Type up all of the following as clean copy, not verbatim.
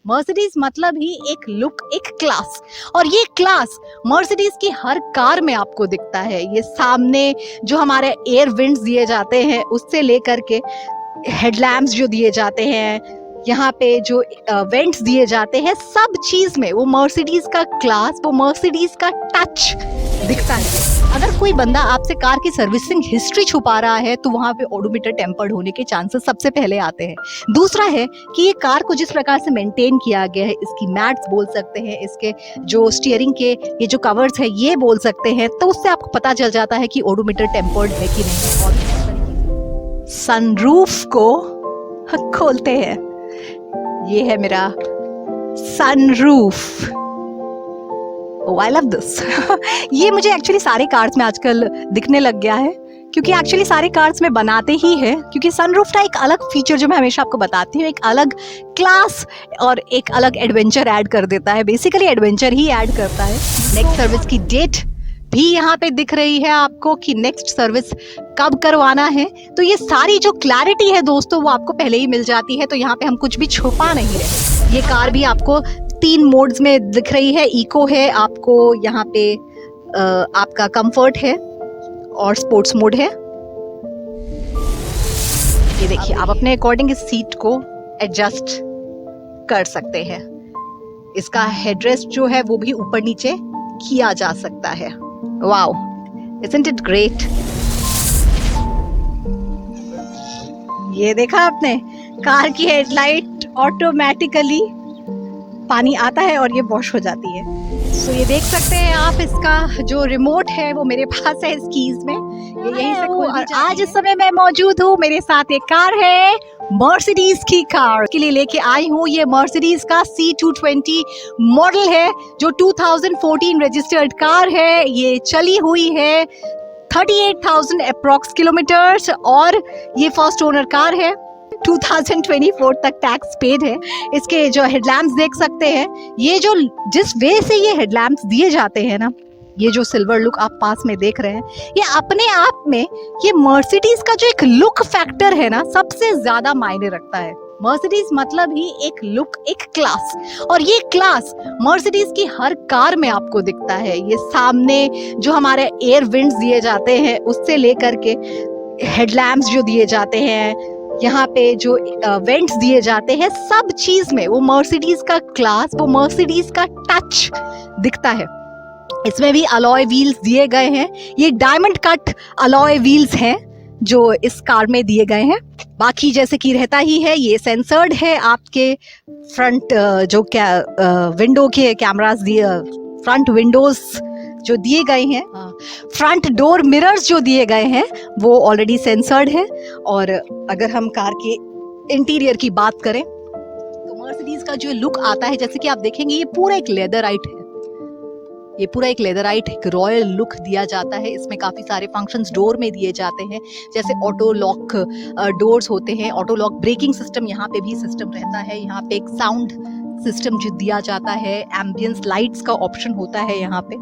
Mercedes मतलब ही एक look, एक क्लास। और ये क्लास मर्सिडीज की हर कार में आपको दिखता है। ये सामने जो हमारे एयर विंड्स दिए जाते हैं उससे लेकर के हेडलैम्प्स जो दिए जाते हैं, यहाँ पे जो वेंट्स दिए जाते हैं, सब चीज में वो मर्सिडीज का क्लास, वो मर्सिडीज का टच दिखता है। अगर कोई बंदा आपसे कार की सर्विसिंग हिस्ट्री छुपा रहा है तो वहां पे ओडोमीटर टेम्पर्ड होने के चांसेस सबसे पहले आते हैं। दूसरा है कि ये कार को जिस प्रकार से मेंटेन किया गया है, इसकी मैट्स बोल सकते हैं, इसके जो स्टीयरिंग के ये जो कवर्स है ये बोल सकते हैं, तो उससे आपको पता चल जाता है कि ओडोमीटर टेम्पर्ड है कि नहीं। और सनरूफ को खोलते हैं। ये है मेरा sunroof. Oh I love this. ये मुझे एक्चुअली सारे कार्स में आजकल दिखने लग गया है, क्योंकि एक्चुअली सारे कार्स में बनाते ही है, क्योंकि सनरूफ का एक अलग फीचर जो मैं हमेशा आपको बताती हूँ, एक अलग क्लास और एक अलग एडवेंचर ऐड कर देता है। बेसिकली एडवेंचर ही ऐड करता है। नेक्स्ट सर्विस की डेट भी यहाँ पे दिख रही है आपको कि नेक्स्ट सर्विस कब करवाना है। तो ये सारी जो क्लैरिटी है दोस्तों वो आपको पहले ही मिल जाती है, तो यहाँ पे हम कुछ भी छुपा नहीं रहे। ये कार भी आपको 3 मोड्स में दिख रही है। इको है, आपको यहाँ पे आपका कंफर्ट है और स्पोर्ट्स मोड है। ये देखिए आप अपने अकॉर्डिंग इस सीट को एडजस्ट कर सकते हैं। इसका हेडरेस्ट जो है वो भी ऊपर नीचे किया जा सकता है। Wow, isn't it great? ये देखा आपने, कार की हेडलाइट ऑटोमेटिकली पानी आता है और ये वॉश हो जाती है। तो ये देख सकते हैं आप, इसका जो रिमोट है वो मेरे पास है इस कीज में, ये यहीं से खोल दी जाती है। आज इस समय मैं मौजूद हूँ, मेरे साथ एक कार है, मर्सिडीज की कार के लिए लेके आई हूँ। ये मर्सिडीज का C220 मॉडल है जो 2014 रजिस्टर्ड कार है। ये चली हुई है 38,000 अप्रॉक्स किलोमीटर्स और ये फर्स्ट ओनर कार है। 2024 तक टैक्स पेड है। इसके जो हेडलैम्प्स देख सकते हैं, ये जो जिस वे से ये हेडलैम्प्स दिए जाते हैं ना, ये जो सिल्वर लुक आप पास में देख रहे हैं, ये अपने आप में ये मर्सिडीज का जो एक लुक फैक्टर है ना, सबसे ज्यादा मायने रखता है। मर्सिडीज मतलब ही एक लुक, एक क्लास। और ये क्लास मर्सिडीज की हर कार में आपको दिखता है। ये सामने जो हमारे एयर विंड्स दिए जाते हैं उससे लेकर के हेडलैम्प्स जो दिए जाते हैं, यहाँ पे जो वेंट्स दिए जाते हैं, सब चीज में वो मर्सिडीज का क्लास, वो मर्सिडीज का टच दिखता है। इसमें भी अलॉय व्हील्स दिए गए हैं। ये डायमंड कट अलॉय व्हील्स हैं जो इस कार में दिए गए हैं। बाकी जैसे कि रहता ही है, ये सेंसर्ड है। आपके फ्रंट जो विंडो के कैमरास दिए, फ्रंट विंडोज जो दिए गए हैं, फ्रंट डोर मिरर्स जो दिए गए हैं वो ऑलरेडी सेंसर्ड है। और अगर हम कार के इंटीरियर की बात करें तो मर्सिडीज का जो लुक आता है, जैसे कि आप देखेंगे, ये पूरा एक लेदराइट है। ये पूरा एक लेदराइट, एक रॉयल लुक दिया जाता है। इसमें काफी सारे फंक्शंस डोर में दिए जाते हैं, जैसे ऑटो लॉक डोर्स होते हैं, ऑटो लॉक ब्रेकिंग सिस्टम यहाँ पे भी सिस्टम रहता है। यहाँ पे एक साउंड सिस्टम जो दिया जाता है, एम्बियंस लाइट्स का ऑप्शन होता है। यहाँ पे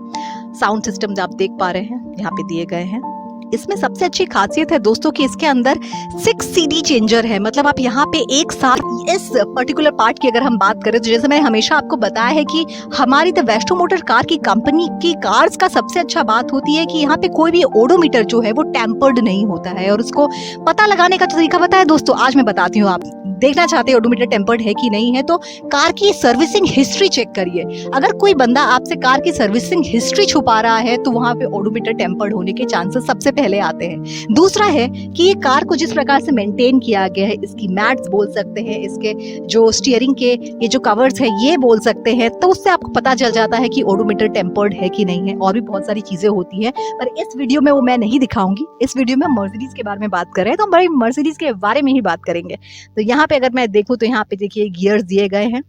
साउंड सिस्टम जो आप देख पा रहे हैं यहाँ पे दिए गए हैं। इसमें सबसे अच्छी खासियत है दोस्तों कि इसके अंदर 6 CD चेंजर है। मतलब आप यहाँ पे एक साथ इस पर्टिकुलर पार्ट की अगर हम बात करें, तो जैसे मैंने हमेशा आपको बताया है कि हमारी द वेस्टो मोटर कार की कंपनी की कार्स का सबसे अच्छा बात होती है कि यहाँ पे कोई भी ओडोमीटर जो है वो टेम्पर्ड नहीं होता है। और उसको पता लगाने का तरीका पता है दोस्तों, आज मैं बताती हूँ। आप देखना चाहते हैं ओडोमीटर टेम्पर्ड है कि नहीं है, तो कार की सर्विसिंग हिस्ट्री चेक करिए। अगर कोई बंदा आपसे कार की सर्विसिंग हिस्ट्री छुपा रहा है तो वहां पे ओडोमीटर टेम्पर्ड होने के चांसेस सबसे पहले आते हैं। दूसरा है कि ये कार को जिस प्रकार से मेंटेन किया गया है, इसकी मैट्स बोल सकते हैं, इसके जो स्टीयरिंग के ये जो कवर्स है ये बोल सकते हैं, तो उससे आपको पता चल जाता है कि ओडोमीटर टेम्पर्ड है कि नहीं है। और भी बहुत सारी चीजें होती है, पर इस वीडियो में वो मैं नहीं दिखाऊंगी। इस वीडियो में हम मर्सिडीज के बारे में बात कर रहे हैं, तो हम बड़ी मर्सिडीज के बारे में ही बात करेंगे। तो यहाँ पे अगर मैं देखूं तो यहाँ पे देखिए गियर्स दिए गए हैं,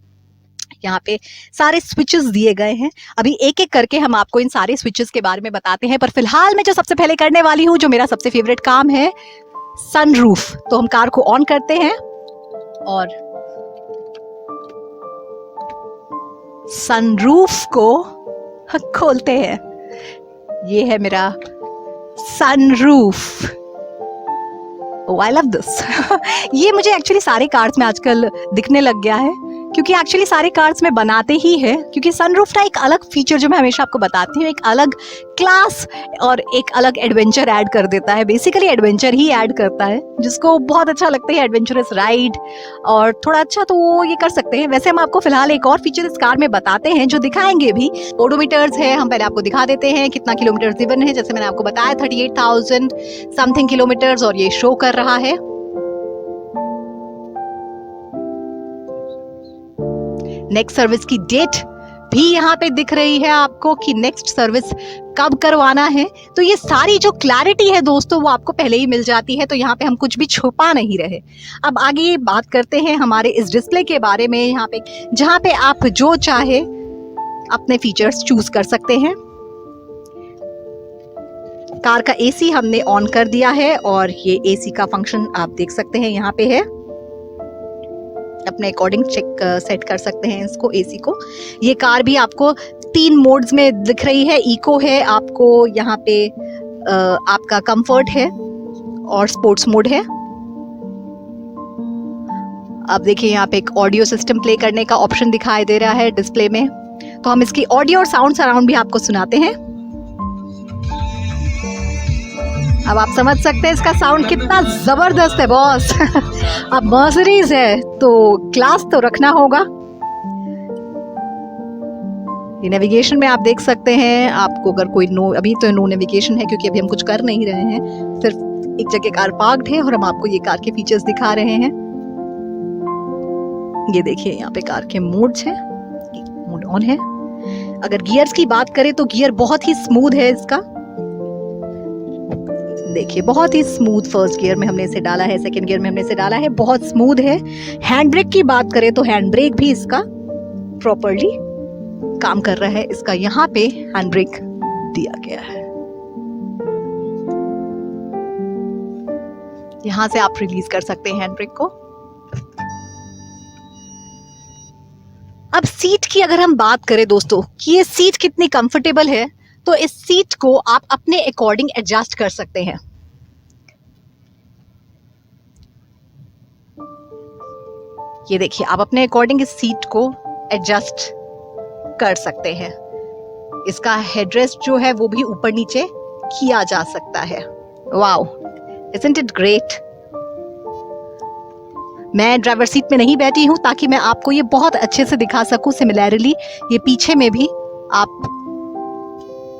यहाँ पे सारे स्विचेस दिए गए हैं। अभी एक एक करके हम आपको इन सारे स्विचेस के बारे में बताते हैं, पर फिलहाल मैं जो सबसे पहले करने वाली हूँ, जो मेरा सबसे फेवरेट काम है, सनरूफ। तो हम कार को ऑन करते हैं और सनरूफ को खोलते हैं। ये है मेरा sunroof. Oh I love this. ये मुझे एक्चुअली सारे कार्स में आजकल दिखने लग गया है, क्योंकि एक्चुअली सारे कार्स में बनाते ही है, क्योंकि सनरूफ का एक अलग फीचर जो मैं हमेशा आपको बताती हूँ, एक अलग क्लास और एक अलग एडवेंचर ऐड कर देता है। बेसिकली एडवेंचर ही ऐड करता है, जिसको बहुत अच्छा लगता है एडवेंचरस राइड और थोड़ा अच्छा, तो वो ये कर सकते हैं। वैसे हम आपको फिलहाल एक और फीचर इस कार में बताते हैं जो दिखाएंगे भी। ओडोमीटर्स है, हम पहले आपको दिखा देते हैं कितना किलोमीटर गिवन है। जैसे मैंने आपको बताया 38,000 समथिंग किलोमीटर्स और ये शो कर रहा है। नेक्स्ट सर्विस की डेट भी यहाँ पे दिख रही है आपको कि नेक्स्ट सर्विस कब करवाना है। तो ये सारी जो क्लैरिटी है दोस्तों वो आपको पहले ही मिल जाती है, तो यहाँ पे हम कुछ भी छुपा नहीं रहे। अब आगे बात करते हैं हमारे इस डिस्प्ले के बारे में, यहाँ पे जहाँ पे आप जो चाहे अपने फीचर्स चूज कर सकते हैं। कार का एसी हमने ऑन कर दिया है और ये एसी का फंक्शन आप देख सकते हैं यहाँ पे है। अपने अकॉर्डिंग चेक सेट कर सकते हैं इसको, एसी को। ये कार भी आपको 3 मोड्स में दिख रही है। इको है आपको यहाँ पे, आपका कंफर्ट है और स्पोर्ट्स मोड है। आप देखिए यहाँ पे एक ऑडियो सिस्टम प्ले करने का ऑप्शन दिखाई दे रहा है डिस्प्ले में, तो हम इसकी ऑडियो और साउंड सराउंड भी आपको सुनाते हैं। अब आप समझ सकते हैं इसका साउंड कितना जबरदस्त है बॉस। अब मर्सिडीज है तो क्लास तो रखना होगा। ये नेविगेशन में आप देख सकते हैं, आपको अगर कोई अभी तो नो नेविगेशन है क्योंकि अभी हम कुछ कर नहीं रहे हैं, सिर्फ एक जगह कार पार्क्ड है और हम आपको ये कार के फीचर्स दिखा रहे हैं। ये देखिए यहाँ पे कार के मोड्स हैं, मोड ऑन है। अगर गियर्स की बात करें तो गियर बहुत ही स्मूथ है इसका, देखिए बहुत ही स्मूथ। फर्स्ट गियर में हमने इसे डाला है, सेकंड गियर में हमने इसे डाला है, बहुत स्मूथ है। हैंड ब्रेक की बात करें तो हैंड ब्रेक भी इसका प्रॉपर्ली काम कर रहा है। इसका यहाँ पे हैंड ब्रेक दिया गया है, यहां से आप रिलीज कर सकते हैं हैंड ब्रेक को। अब सीट की अगर हम बात करें दोस्तों कि ये सीट कितनी कंफर्टेबल है, तो इस सीट को आप अपने अकॉर्डिंग एडजस्ट कर सकते हैं। ये देखिए आप अपने अकॉर्डिंग इस सीट को एडजस्ट कर सकते हैं। इसका हेडरेस्ट जो है वो भी ऊपर नीचे किया जा सकता है। Wow, isn't it great. मैं ड्राइवर सीट में नहीं बैठी हूं ताकि मैं आपको ये बहुत अच्छे से दिखा सकूं। सिमिलरली ये पीछे में भी आप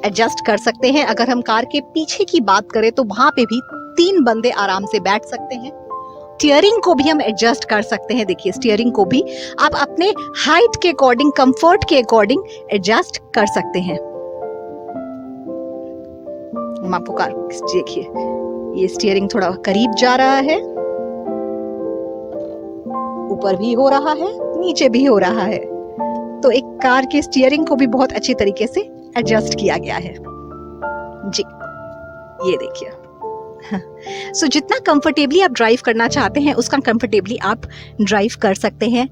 एडजस्ट कर सकते हैं। अगर हम कार के पीछे की बात करें तो वहां पे भी 3 बंदे आराम से बैठ सकते हैं। स्टीयरिंग को भी हम एडजस्ट कर सकते हैं। देखिए स्टीयरिंग को भी आप अपने हाइट के अकॉर्डिंग, कंफर्ट के अकॉर्डिंग एडजस्ट कर सकते हैं। हम आपको कार देखिए, ये स्टीयरिंग थोड़ा करीब जा रहा है, ऊपर भी हो रहा है, नीचे भी हो रहा है। तो एक कार के स्टीयरिंग को भी बहुत अच्छी तरीके से एडजस्ट किया गया है जी। ये देखिए सो जितना कंफर्टेबली आप ड्राइव करना चाहते हैं उसका कंफर्टेबली आप ड्राइव कर सकते हैं।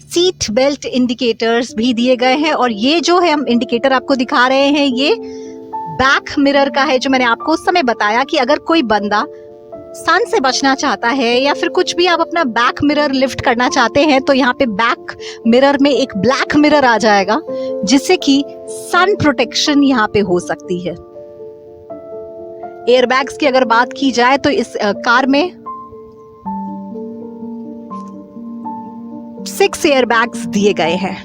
सीट बेल्ट इंडिकेटर्स भी दिए गए हैं और ये जो है हम इंडिकेटर आपको दिखा रहे हैं ये बैक मिरर का है, जो मैंने आपको उस समय बताया कि अगर कोई बंदा सन से बचना चाहता है या फिर कुछ भी आप अपना बैक मिरर लिफ्ट करना चाहते हैं तो यहाँ पे बैक मिरर में एक ब्लैक मिरर आ जाएगा जिससे कि सन प्रोटेक्शन यहाँ पे हो सकती है। एयरबैग्स की अगर बात की जाए तो इस कार में 6 एयरबैग्स दिए गए हैं।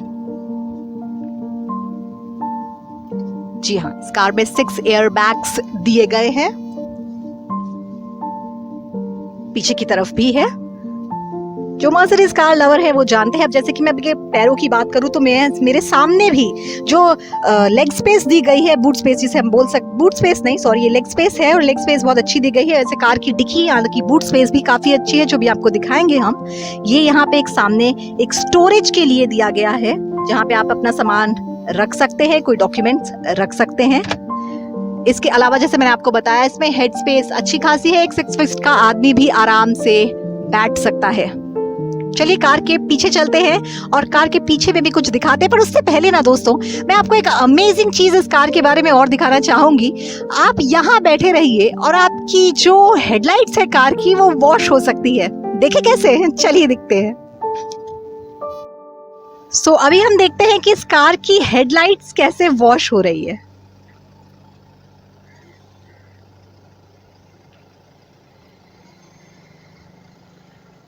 जी हाँ, इस कार में 6 एयरबैग्स दिए गए हैं। पीछे की तरफ भी है। जो मर्सिडीज कार लवर है वो जानते हैं। अब जैसे कि मैं पैरों की बात करूं तो मेरे सामने भी जो लेग स्पेस दी गई है, बूट स्पेस जिसे हम बोल सकते, बूट स्पेस नहीं सॉरी, ये लेग स्पेस है और लेग स्पेस बहुत अच्छी दी गई है। वैसे कार की डिक्की की बूट स्पेस भी काफी अच्छी है, जो भी आपको दिखाएंगे हम। ये यहाँ पे एक सामने एक स्टोरेज के लिए दिया गया है जहाँ पे आप अपना सामान रख सकते हैं, कोई डॉक्यूमेंट्स रख सकते हैं। इसके अलावा जैसे मैंने आपको बताया इसमें हेड स्पेस अच्छी खासी है, एक 6 फीट का आदमी भी आराम से बैठ सकता है। चलिए कार के पीछे चलते हैं और कार के पीछे में भी कुछ दिखाते हैं, पर उससे पहले ना दोस्तों मैं आपको एक अमेजिंग चीज इस कार के बारे में और दिखाना चाहूंगी। आप यहाँ बैठे रहिए और आपकी जो हेडलाइट्स है कार की वो वॉश हो सकती है। देखे कैसे, चलिए दिखते हैं। सो अभी हम देखते हैं कि इस कार की हेडलाइट्स कैसे वॉश हो रही है।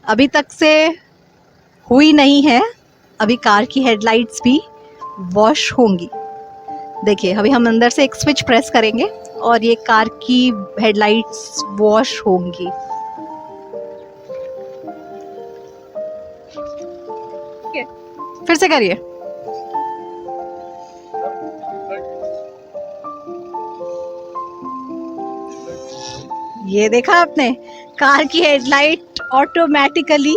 अभी तक से हुई नहीं है, अभी कार की हेडलाइट्स भी वॉश होंगी। देखिए अभी हम अंदर से एक स्विच प्रेस करेंगे और ये कार की हेडलाइट्स वॉश होंगी। फिर से करिए। ये देखा आपने, कार की हेडलाइट ऑटोमेटिकली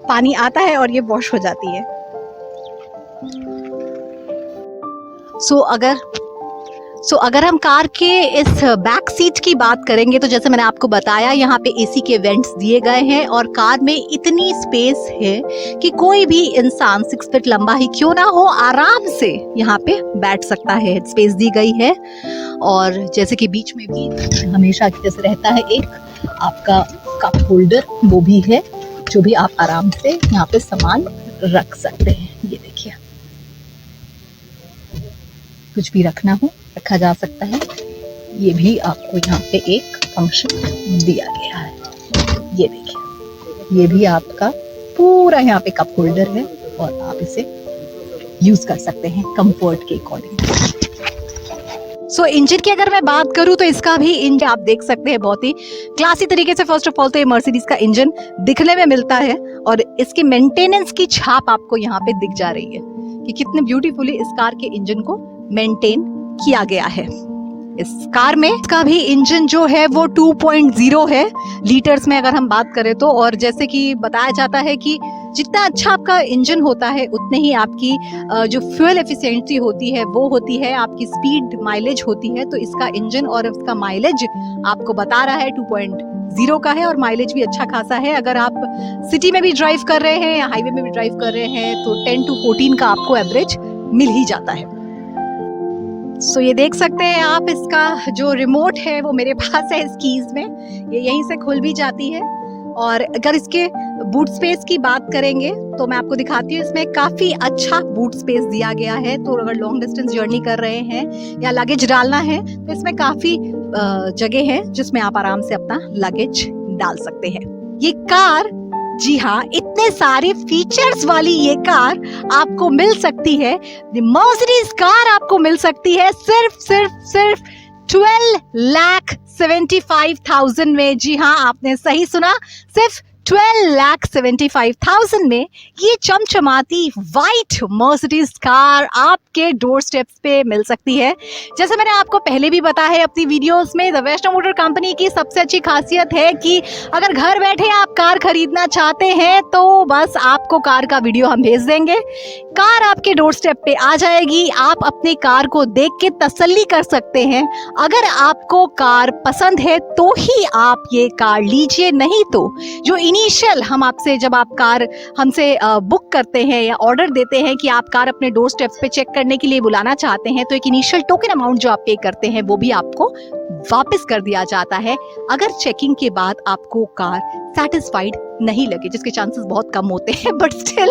पानी आता है और ये वॉश हो जाती है। सो अगर हम कार के इस बैक सीट की बात करेंगे तो जैसे मैंने आपको बताया, यहाँ पे एसी के वेंट्स दिए गए हैं और कार में इतनी स्पेस है कि कोई भी इंसान 6 फीट लंबा ही क्यों ना हो आराम से यहाँ पे बैठ सकता है। स्पेस दी गई है और जैसे कि बीच में भी हमेशा की जैसे रहता है एक आपका कप होल्डर, वो भी है जो भी आप आराम से यहाँ पे सामान रख सकते हैं। ये देखिए, कुछ भी रखना हो रखा जा सकता है। ये भी आपको यहाँ पे एक फंक्शन दिया गया है। ये देखिए, ये भी आपका पूरा यहाँ पे कप होल्डर है और आप इसे यूज कर सकते हैं कंफर्ट के अकॉर्डिंग। सो इंजन की अगर मैं बात करूं तो इसका भी इंजन आप देख सकते हैं बहुत ही क्लासी तरीके से। फर्स्ट ऑफ ऑल तो ये मर्सिडीज का इंजन दिखने में मिलता है और इसकी मेंटेनेंस की छाप आपको यहाँ पे दिख जा रही है कि कितने ब्यूटीफुली इस कार के इंजन को मेंटेन किया गया है। इस कार में इसका भी इंजन जो है वो 2.0 है लीटर्स में अगर हम बात करें तो। और जैसे कि बताया जाता है कि जितना अच्छा आपका इंजन होता है उतने ही आपकी जो फ्यूल एफिशिएंसी होती है वो होती है, आपकी स्पीड माइलेज होती है। तो इसका इंजन और इसका माइलेज आपको बता रहा है 2.0 का है और माइलेज भी अच्छा खासा है। अगर आप सिटी में भी ड्राइव कर रहे हैं या हाईवे में भी ड्राइव कर रहे हैं तो 10 to 14 का आपको एवरेज मिल ही जाता है। सो ये देख सकते हैं आप, इसका जो रिमोट है वो मेरे पास है इस कीज में, ये यहीं से खुल भी जाती है। और अगर इसके बूट स्पेस की बात करेंगे तो मैं आपको दिखाती हूँ, इसमें काफी अच्छा बूट स्पेस दिया गया है। तो अगर लॉन्ग डिस्टेंस जर्नी कर रहे हैं या लगेज डालना है तो इसमें काफी जगह है जिसमें आप आराम से अपना लगेज डाल सकते हैं। ये कार, जी हाँ, इतने सारे फीचर्स वाली ये कार आपको मिल सकती है, मर्सिडीज कार आपको मिल सकती है सिर्फ 12,75,000 में। जी हाँ, आपने सही सुना, सिर्फ 12,75,000 में ये चमचमाती वाइट मर्सिडीज कार आपके डोर स्टेप्स पे मिल सकती है। जैसे मैंने आपको पहले भी बताया है अपनी वीडियोस में, द वेस्टर्न मोटर कंपनी की सबसे अच्छी खासियत है कि अगर घर बैठे आप कार खरीदना चाहते हैं तो बस आपको कार का वीडियो हम भेज देंगे, कार आपके डोर स्टेप पे आ जाएगी। आप अपनी कार को देख के तसल्ली कर सकते हैं। अगर आपको कार पसंद है तो ही आप ये कार लीजिए, नहीं तो जो इनिशियल हम आपसे जब आप कार हमसे बुक करते हैं या ऑर्डर देते हैं कि आप कार अपने डोर स्टेप्स पे चेक करने के लिए बुलाना चाहते हैं तो एक इनिशियल टोकन अमाउंट जो आप पे करते हैं वो भी आपको वापस कर दिया जाता है अगर चेकिंग के बाद आपको कार सेटिस्फाइड नहीं लगे, जिसके चांसेस बहुत कम होते हैं। बट स्टिल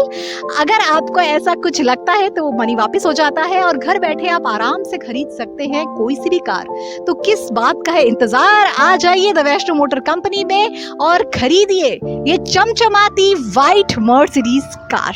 अगर आपको ऐसा कुछ लगता है तो मनी वापस हो जाता है और घर बैठे आप आराम से खरीद सकते हैं कोई सी भी कार। तो किस बात का है इंतजार, आ जाइए द वेस्टर्न मोटर कंपनी में और खरीदिए ये चमचमाती वाइट मर्सिडीज कार।